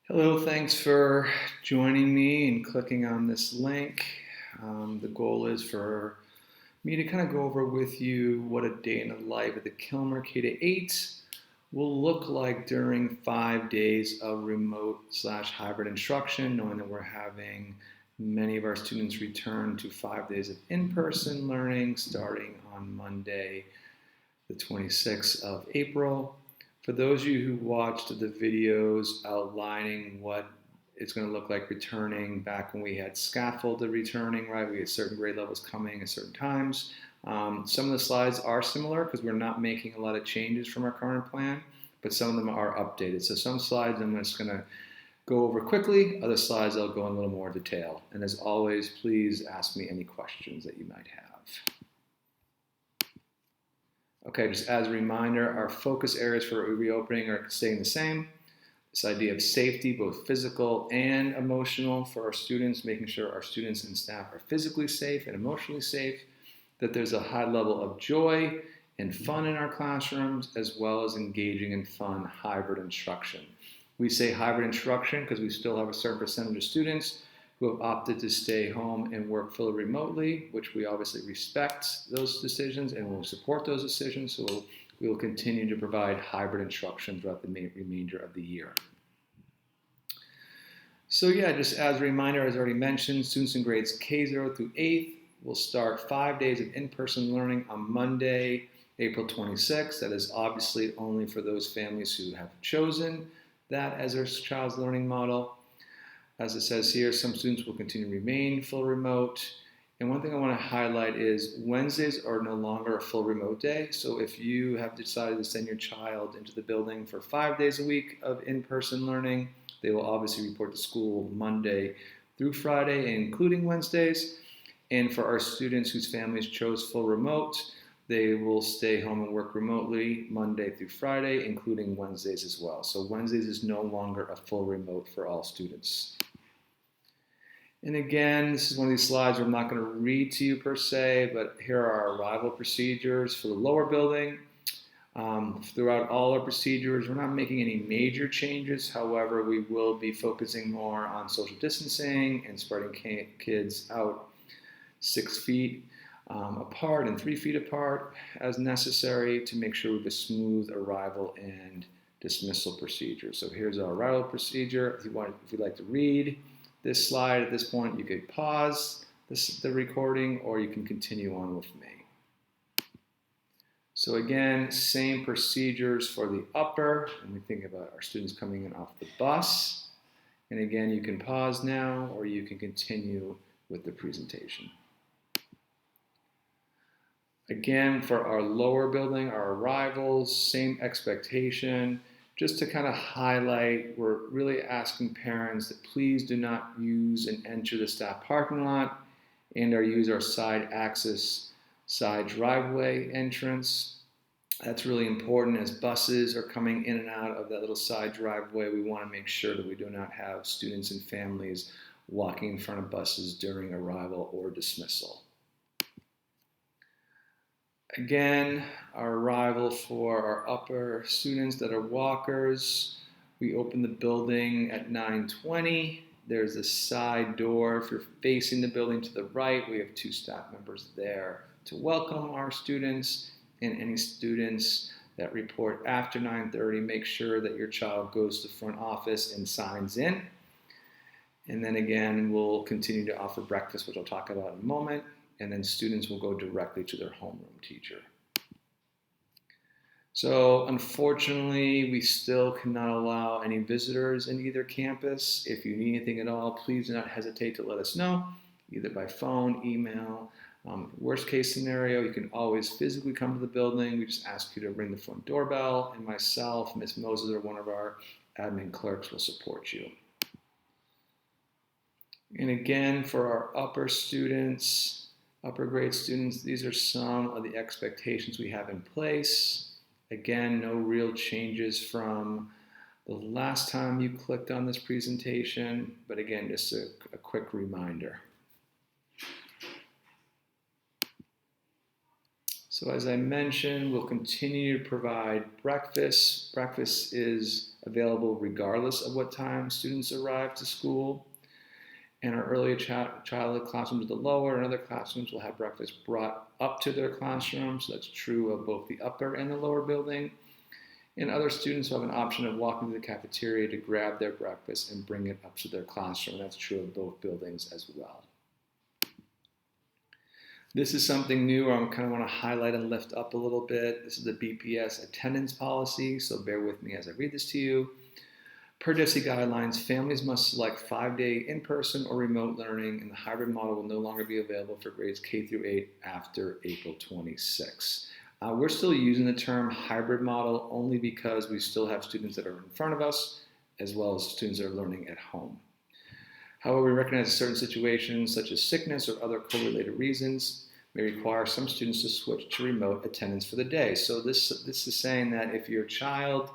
Hello, thanks for joining me and clicking on this link. The goal is for me to kind of go over with you what a day in the life of the Kilmer K8 will look like during 5 days of remote/hybrid instruction, knowing that we're having many of our students return to 5 days of in-person learning starting on Monday, the 26th of April. For those of you who watched the videos outlining what it's going to look like returning back when we had scaffolded returning, right? We had certain grade levels coming at certain times. Some of the slides are similar because we're not making a lot of changes from our current plan, but some of them are updated. So some slides I'm just going to go over quickly. Other slides I'll go in a little more detail. And as always, please ask me any questions that you might have. Okay, just as a reminder, our focus areas for reopening are staying the same. This idea of safety, both physical and emotional for our students, making sure our students and staff are physically safe and emotionally safe, that there's a high level of joy and fun in our classrooms, as well as engaging in fun hybrid instruction. We say hybrid instruction because we still have a certain percentage of students who have opted to stay home and work fully remotely, which we obviously respect those decisions and will support those decisions. So we will continue to provide hybrid instruction throughout the remainder of the year. So yeah, just as a reminder, as already mentioned, students in grades K0 through 8th will start 5 days of in-person learning on Monday, April 26th. That is obviously only for those families who have chosen that as their child's learning model. As it says here, some students will continue to remain full remote. And one thing I want to highlight is Wednesdays are no longer a full remote day. So if you have decided to send your child into the building for 5 days a week of in-person learning, they will obviously report to school Monday through Friday, including Wednesdays. And for our students whose families chose full remote, they will stay home and work remotely Monday through Friday, including Wednesdays as well. So Wednesdays is no longer a full remote for all students. And again, this is one of these slides where I'm not going to read to you per se, but here are our arrival procedures for the lower building. Throughout all our procedures, we're not making any major changes. However, we will be focusing more on social distancing and spreading kids out 6 feet apart and 3 feet apart as necessary to make sure we have a smooth arrival and dismissal procedure. So here's our arrival procedure. If you'd like to read this slide at this point, you could pause the recording or you can continue on with me. So again, same procedures for the upper, and we think about our students coming in off the bus. And again, you can pause now or you can continue with the presentation. Again, for our lower building, our arrivals, same expectation. Just to kind of highlight, we're really asking parents that please do not use and enter the staff parking lot and or use our side access, side driveway entrance. That's really important as buses are coming in and out of that little side driveway. We want to make sure that we do not have students and families walking in front of buses during arrival or dismissal. Again, our arrival for our upper students that are walkers, we open the building at 9:20. There's a side door. If you're facing the building to the right, we have 2 staff members there to welcome our students, and any students that report after 9:30, make sure that your child goes to the front office and signs in. And then again, we'll continue to offer breakfast, which I'll talk about in a moment. And then students will go directly to their homeroom teacher. So unfortunately, we still cannot allow any visitors in either campus. If you need anything at all, please do not hesitate to let us know, either by phone, email. Worst case scenario, you can always physically come to the building. We just ask you to ring the front doorbell, and myself, Ms. Moses, or one of our admin clerks will support you. And again, for our upper students, upper grade students, these are some of the expectations we have in place. Again, no real changes from the last time you clicked on this presentation, but again, just a quick reminder. So as I mentioned, we'll continue to provide breakfast. Breakfast is available regardless of what time students arrive to school. And our early childhood classrooms at the lower and other classrooms will have breakfast brought up to their classrooms. So that's true of both the upper and the lower building. And other students will have an option of walking to the cafeteria to grab their breakfast and bring it up to their classroom. That's true of both buildings as well. This is something new I kind of want to highlight and lift up a little bit. This is the BPS attendance policy, so bear with me as I read this to you. Per DISC guidelines, families must select 5-day in-person or remote learning, and the hybrid model will no longer be available for grades K through 8 after April 26. We're still using the term hybrid model only because we still have students that are in front of us, as well as students that are learning at home. However, we recognize certain situations, such as sickness or other co-related reasons, may require some students to switch to remote attendance for the day. So this is saying that if your child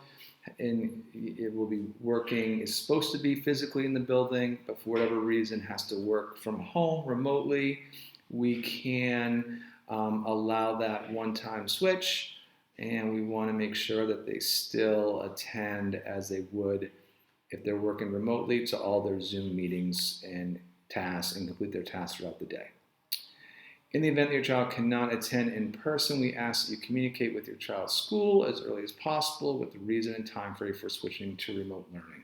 it will be working, is supposed to be physically in the building, but for whatever reason has to work from home remotely, we can allow that one-time switch, and we want to make sure that they still attend as they would if they're working remotely to all their Zoom meetings and tasks and complete their tasks throughout the day. In the event that your child cannot attend in person, we ask that you communicate with your child's school as early as possible with the reason and time frame for switching to remote learning.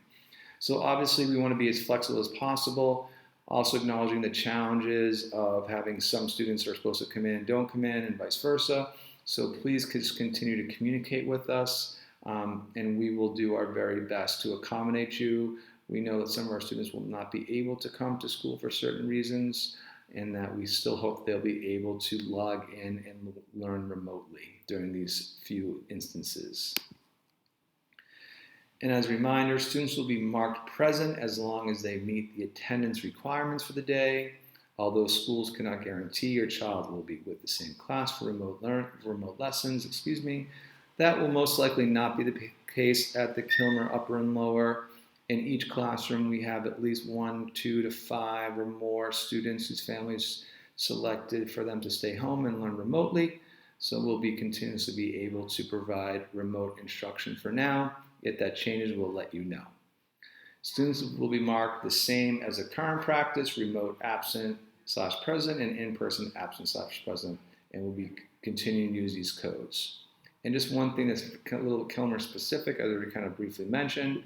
So obviously we want to be as flexible as possible, also acknowledging the challenges of having some students who are supposed to come in and don't come in and vice versa. So please continue to communicate with us, and we will do our very best to accommodate you. We know that some of our students will not be able to come to school for certain reasons, and that we still hope they'll be able to log in and learn remotely during these few instances. And as a reminder, students will be marked present as long as they meet the attendance requirements for the day. Although schools cannot guarantee your child will be with the same class for remote lessons, that will most likely not be the case at the Kilmer upper and lower. In each classroom, we have at least 1, 2 to 5 or more students whose families selected for them to stay home and learn remotely. So we'll be continuously be able to provide remote instruction for now. If that changes, we'll let you know. Students will be marked the same as the current practice, remote absent/present and in-person absent/present, and we'll be continuing to use these codes. And just one thing that's a little Kilmer specific, as I already kind of briefly mentioned,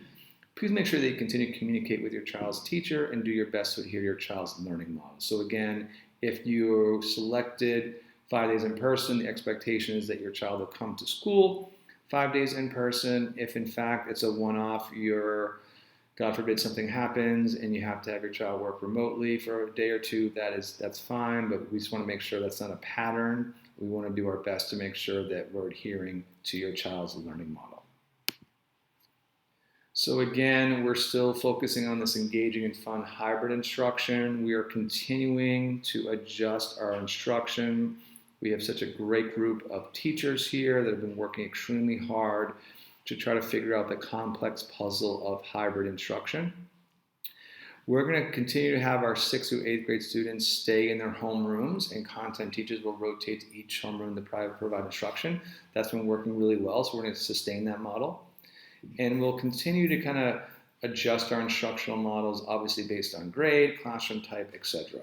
please make sure that you continue to communicate with your child's teacher and do your best to adhere to your child's learning model. So again, if you selected 5 days in person, the expectation is that your child will come to school 5 days in person. If in fact it's a one-off, God forbid something happens and you have to have your child work remotely for a day or two, that's fine, but we just want to make sure that's not a pattern. We want to do our best to make sure that we're adhering to your child's learning model. So again, we're still focusing on this engaging and fun hybrid instruction. We are continuing to adjust our instruction. We have such a great group of teachers here that have been working extremely hard to try to figure out the complex puzzle of hybrid instruction. We're going to continue to have our 6th through 8th grade students stay in their homerooms, and content teachers will rotate to each homeroom to provide instruction. That's been working really well, so we're going to sustain that model. And we'll continue to kind of adjust our instructional models, obviously based on grade, classroom type, etc.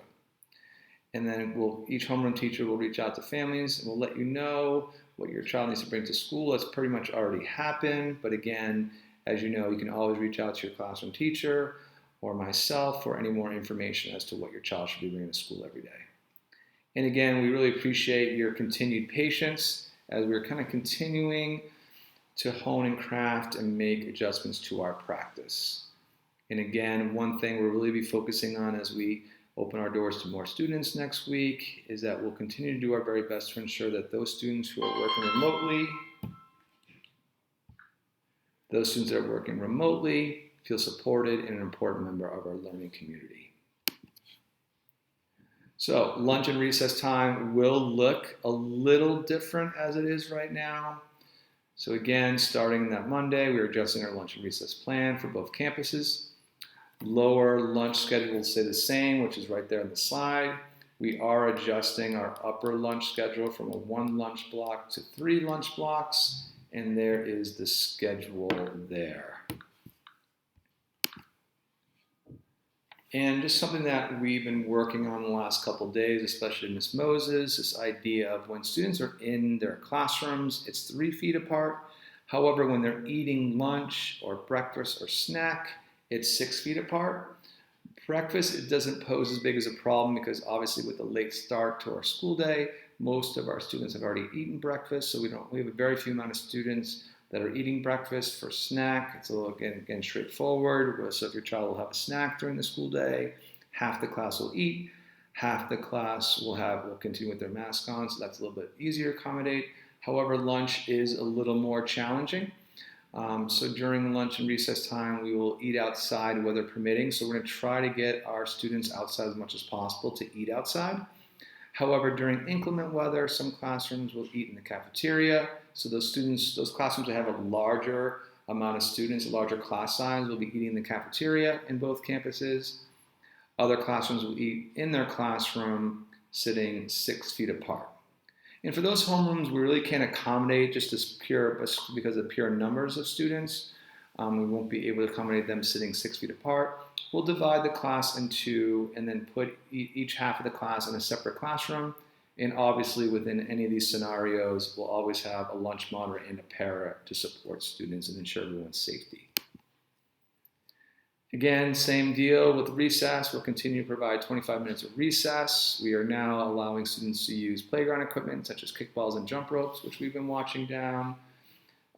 And then each homeroom teacher will reach out to families and we'll let you know what your child needs to bring to school. That's pretty much already happened. But again, as you know, you can always reach out to your classroom teacher or myself for any more information as to what your child should be bringing to school every day. And again, we really appreciate your continued patience as we're kind of continuing to hone and craft and make adjustments to our practice. And again, one thing we'll really be focusing on as we open our doors to more students next week is that we'll continue to do our very best to ensure that those students who are working remotely, feel supported and an important member of our learning community. So lunch and recess time will look a little different as it is right now. So again, starting that Monday, we are adjusting our lunch and recess plan for both campuses. Lower lunch schedule will stay the same, which is right there on the slide. We are adjusting our upper lunch schedule from a 1 lunch block to 3 lunch blocks, and there is the schedule there. And just something that we've been working on the last couple of days, especially Ms. Moses, this idea of when students are in their classrooms, it's 3 feet apart. However, when they're eating lunch or breakfast or snack, it's 6 feet apart. Breakfast, it doesn't pose as big as a problem because obviously with the late start to our school day, most of our students have already eaten breakfast, so we have a very few amount of students that are eating breakfast. For snack, it's a little, again, straightforward. So if your child will have a snack during the school day, half the class will eat, half the class will continue with their mask on, so that's a little bit easier to accommodate. However, lunch is a little more challenging. So during lunch and recess time, we will eat outside, weather permitting. So we're going to try to get our students outside as much as possible to eat outside. However, during inclement weather, some classrooms will eat in the cafeteria. So those classrooms that have a larger amount of students, a larger class size, will be eating in the cafeteria in both campuses. Other classrooms will eat in their classroom, sitting 6 feet apart. And for those homerooms, we really can't accommodate just because of pure numbers of students. We won't be able to accommodate them sitting 6 feet apart. We'll divide the class in 2 and then put each half of the class in a separate classroom. And obviously within any of these scenarios, we'll always have a lunch monitor and a para to support students and ensure everyone's safety. Again, same deal with recess. We'll continue to provide 25 minutes of recess. We are now allowing students to use playground equipment such as kickballs and jump ropes, which we've been watching down.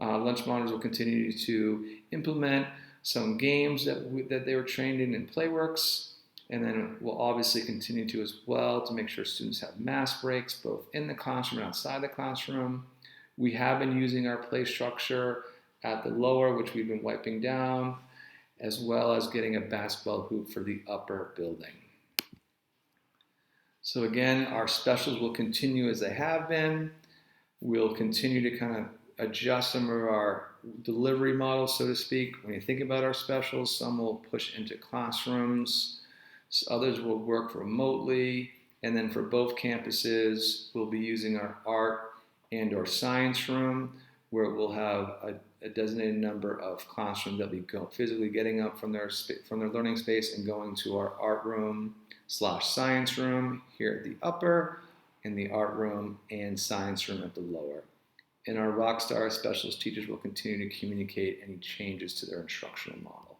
Lunch monitors will continue to implement some games that they were trained in Playworks. And then we'll obviously continue to as well to make sure students have mask breaks both in the classroom and outside the classroom. We have been using our play structure at the lower, which we've been wiping down, as well as getting a basketball hoop for the upper building. So again, our specials will continue as they have been. We'll continue to kind of adjust some of our delivery models, so to speak. When you think about our specials, some will push into classrooms, others will work remotely, and then for both campuses, we'll be using our art and or science room, where we'll have a designated number of classrooms that we go physically getting up from their learning space and going to our art room / science room here at the upper, and the art room and science room at the lower. And our Rockstar specialist teachers will continue to communicate any changes to their instructional model.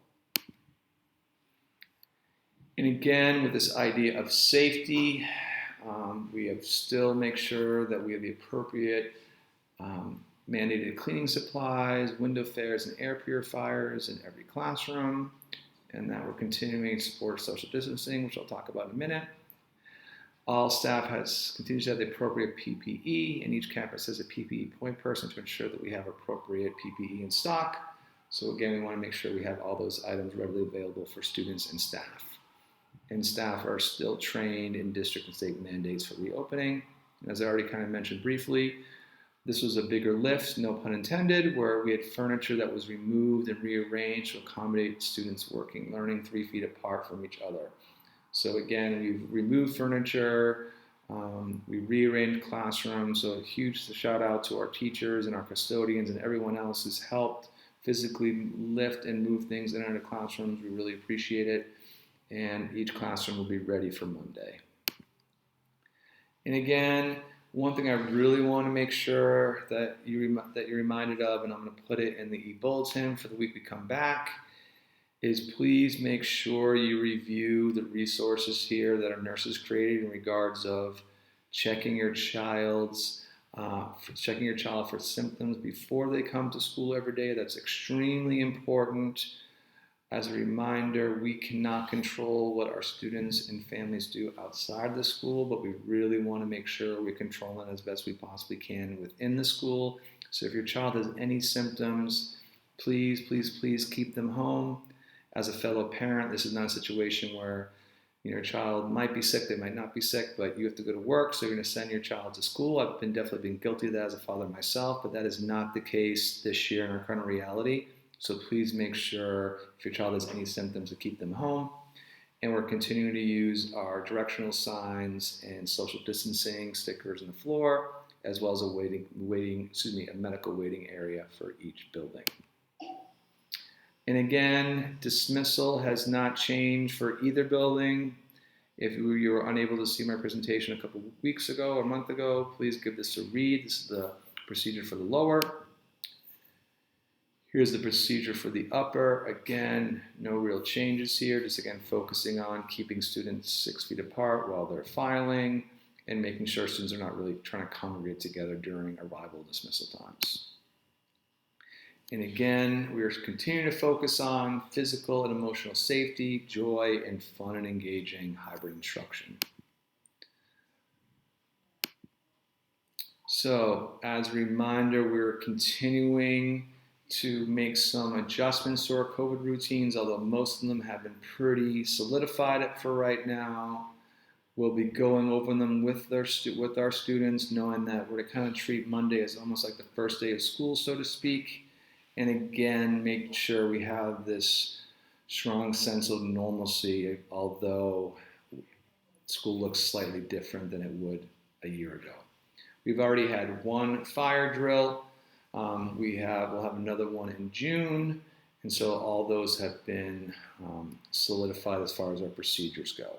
And again, with this idea of safety, we have still make sure that we have the appropriate mandated cleaning supplies, window fairs, and air purifiers in every classroom, and that we're continuing to support social distancing, which I'll talk about in a minute. All staff continues to have the appropriate PPE, and each campus has a PPE point person to ensure that we have appropriate PPE in stock. So again, we want to make sure we have all those items readily available for students and staff. And staff are still trained in district and state mandates for reopening. And as I already kind of mentioned briefly, this was a bigger lift, no pun intended, where we had furniture that was removed and rearranged to accommodate students learning 3 feet apart from each other. So again, we've removed furniture, we rearranged classrooms, so a huge shout out to our teachers and our custodians and everyone else who's helped physically lift and move things in and out of classrooms. We really appreciate it, and each classroom will be ready for Monday. And again, one thing I really want to make sure that you're reminded of, and I'm going to put it in the e-bulletin for the week we come back, is please make sure you review the resources here that our nurses created in regards of checking your child for symptoms before they come to school every day. That's extremely important. As a reminder, we cannot control what our students and families do outside the school, but we really want to make sure we control it as best we possibly can within the school. So if your child has any symptoms, please, please, please keep them home. As a fellow parent, this is not a situation where your child might be sick, they might not be sick, but you have to go to work, so you're going to send your child to school. I've definitely been guilty of that as a father myself, but that is not the case this year in our current reality. So please make sure if your child has any symptoms to keep them home. And we're continuing to use our directional signs and social distancing stickers on the floor, as well as a medical waiting area for each building. And again, dismissal has not changed for either building. If you were unable to see my presentation a couple weeks ago or a month ago, please give this a read. This is the procedure for the lower. Here's the procedure for the upper. Again, no real changes here. Just again, focusing on keeping students 6 feet apart while they're filing and making sure students are not really trying to congregate together during arrival dismissal times. And again, we are continuing to focus on physical and emotional safety, joy, and fun and engaging hybrid instruction. So, as a reminder, we're continuing to make some adjustments to our COVID routines, although most of them have been pretty solidified for right now. We'll be going over them with our students, knowing that we're to kind of treat Monday as almost like the first day of school, so to speak. And again, make sure we have this strong sense of normalcy, although school looks slightly different than it would a year ago. We've already had one fire drill. We'll have another one in June, and so all those have been solidified as far as our procedures go.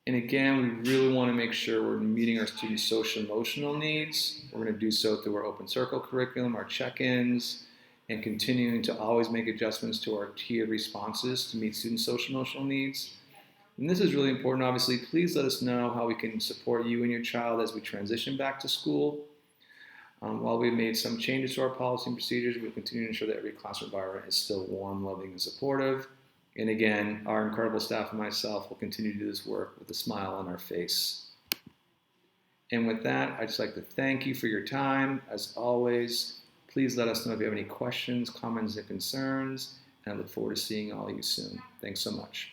And again, we really want to make sure we're meeting our students' social emotional needs. We're going to do so through our open circle curriculum, our check-ins, and continuing to always make adjustments to our tiered responses to meet students' social emotional needs. And this is really important, obviously. Please let us know how we can support you and your child as we transition back to school. While we've made some changes to our policy and procedures, we'll continue to ensure that every classroom environment is still warm, loving, and supportive. And again, our incredible staff and myself will continue to do this work with a smile on our face. And with that, I'd just like to thank you for your time. As always, please let us know if you have any questions, comments, and concerns. And I look forward to seeing all of you soon. Thanks so much.